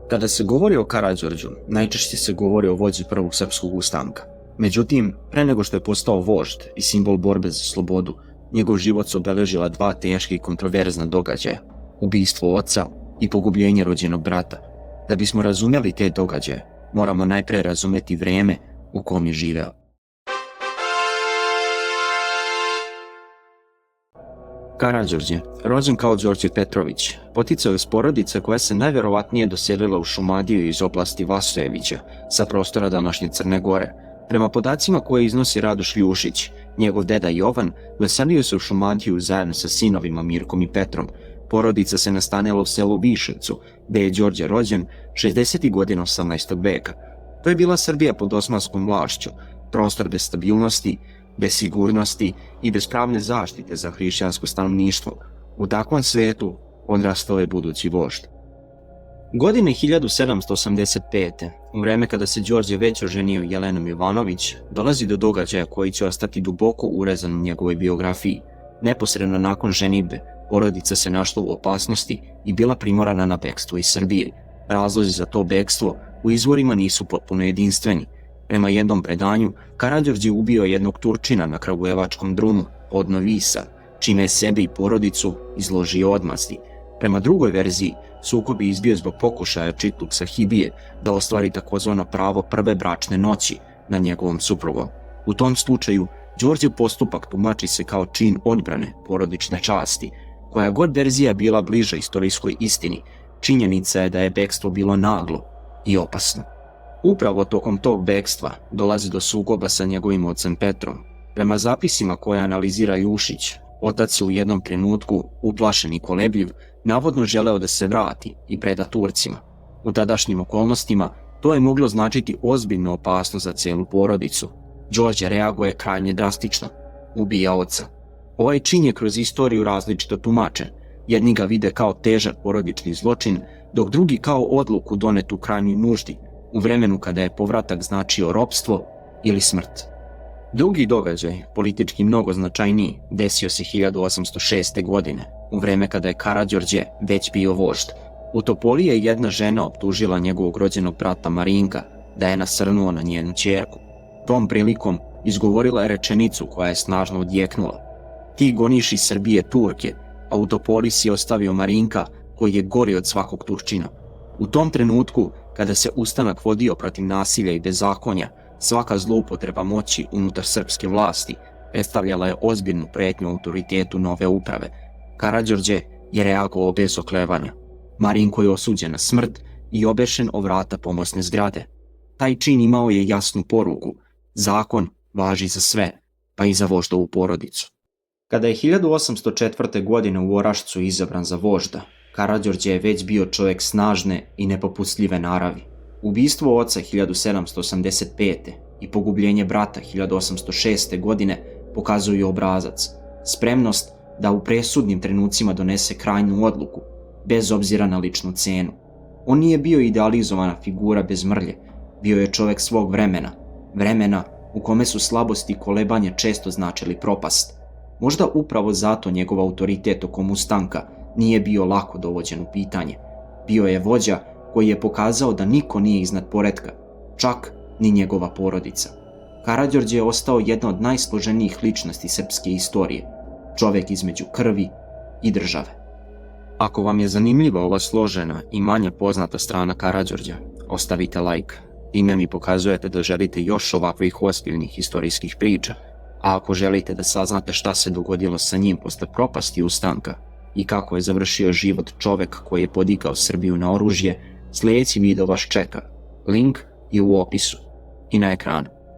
Kada se govori o Karađorđu, najčešće se govori o vođi prvog srpskog ustanka. Međutim, pre nego što je postao vožd i simbol borbe za slobodu, njegov život su obeležila dva teška i kontroverzna događaja: ubistvo oca i pogubljenje rođenog brata. Da bismo razumjeli te događaje, moramo najpre razumjeti vreme u kom je živeo. Karađorđe, rođen kao Đorđe Petrović, poticao je iz porodice koja se najvjerovatnije doselila u Šumadiju iz oblasti Vasojevića, sa prostora današnje Crne Gore. Prema podacima koje iznosi Radoš Ljušić, njegov deda Jovan doselio se u Šumadiju zajedno sa sinovima Mirkom i Petrom. Porodica se nastanila u selu Viševcu, gde je Đorđe rođen 60. godina 18. veka. To je bila Srbija pod osmanskom vlašću, prostor bez stabilnosti, bez sigurnosti i bez pravne zaštite za hrišćansko stanovništvo. U takvom svetu odrastao je budući vožd. Godine 1785. u vreme kada se Đorđe već oženio Jelenom Jovanović, dolazi do događaja koji će ostati duboko urezan u njegovoj biografiji. Neposredno nakon ženidbe, porodica se našla u opasnosti i bila primorana na bekstvo iz Srbije. Razlozi za to bekstvo u izvorima nisu potpuno jedinstveni. Prema jednom predanju, Karađorđe ubio jednog Turčina na kragujevačkom drumu od Novisa, čime je sebe i porodicu izložio odmazdi. Prema drugoj verziji, sukob je izbio zbog pokušaja Čitluk Sahibije da ostvari takozvano pravo prve bračne noći na njegovom suprugom. U tom slučaju, Đorđev postupak tumači se kao čin odbrane porodične časti. Koja god verzija bila bliža istorijskoj istini, činjenica je da je bekstvo bilo naglo i opasno. Upravo tokom tog bekstva dolazi do sukoba sa njegovim ocem Petrom. Prema zapisima koje analizira Ljušić, otac je u jednom trenutku, uplašen i kolebljiv, navodno želeo da se vrati i preda Turcima. U tadašnjim okolnostima to je moglo značiti ozbiljnu opasnost za cijelu porodicu. Đorđe reaguje krajnje drastično, ubija oca. Ovaj čin je kroz istoriju različito tumačen. Jedni ga vide kao težak porodični zločin, dok drugi kao odluku donetu u krajnjoj nuždi, u vremenu kada je povratak značio ropstvo ili smrt. Drugi događaj, politički mnogo značajniji, desio se 1806. godine, u vreme kada je Karađorđe već bio vožd. U Topoli je jedna žena optužila njegovog rođenog brata Marinka da je nasrnuo na njenu ćerku. Tom prilikom izgovorila je rečenicu koja je snažno odjeknula: "Ti goniš iz Srbije Turke, a u Topoli si ostavio Marinka koji je gori od svakog Turčina." U tom trenutku, kada se ustanak vodio protiv nasilja i bezakonja, svaka zloupotreba moći unutar srpske vlasti predstavljala je ozbiljnu pretnju autoritetu nove uprave. Karađorđe je reagovao bez oklevanja. Marinko je osuđen na smrt i obešen o vrata pomoćne zgrade. Taj čin imao je jasnu poruku: zakon važi za sve, pa i za voždovu porodicu. Kada je 1804. godine u Orašcu izabran za vožda, Karađorđe je već bio čovjek snažne i nepopustljive naravi. Ubistvo oca 1785. i pogubljenje brata 1806. godine pokazuju obrazac, spremnost da u presudnim trenucima donese krajnju odluku, bez obzira na ličnu cenu. On nije bio idealizovana figura bez mrlje, bio je čovjek svog vremena u kome su slabosti i kolebanje često značili propast. Možda upravo zato njegov autoritet tokom ustanka nije bio lako dovođen u pitanje. Bio je vođa koji je pokazao da niko nije iznad poretka, čak ni njegova porodica. Karađorđe je ostao jedna od najsloženijih ličnosti srpske istorije, čovjek između krvi i države. Ako vam je zanimljiva ova složena i manje poznata strana Karađorđa, ostavite like. Time mi pokazujete da želite još ovakvih ozbiljnih istorijskih priča. A ako želite da saznate šta se dogodilo sa njim posle propasti ustanka i kako je završio život čovek koji je podigao Srbiju na oružje, sljedeći video vas čeka. Link je u opisu i na ekranu.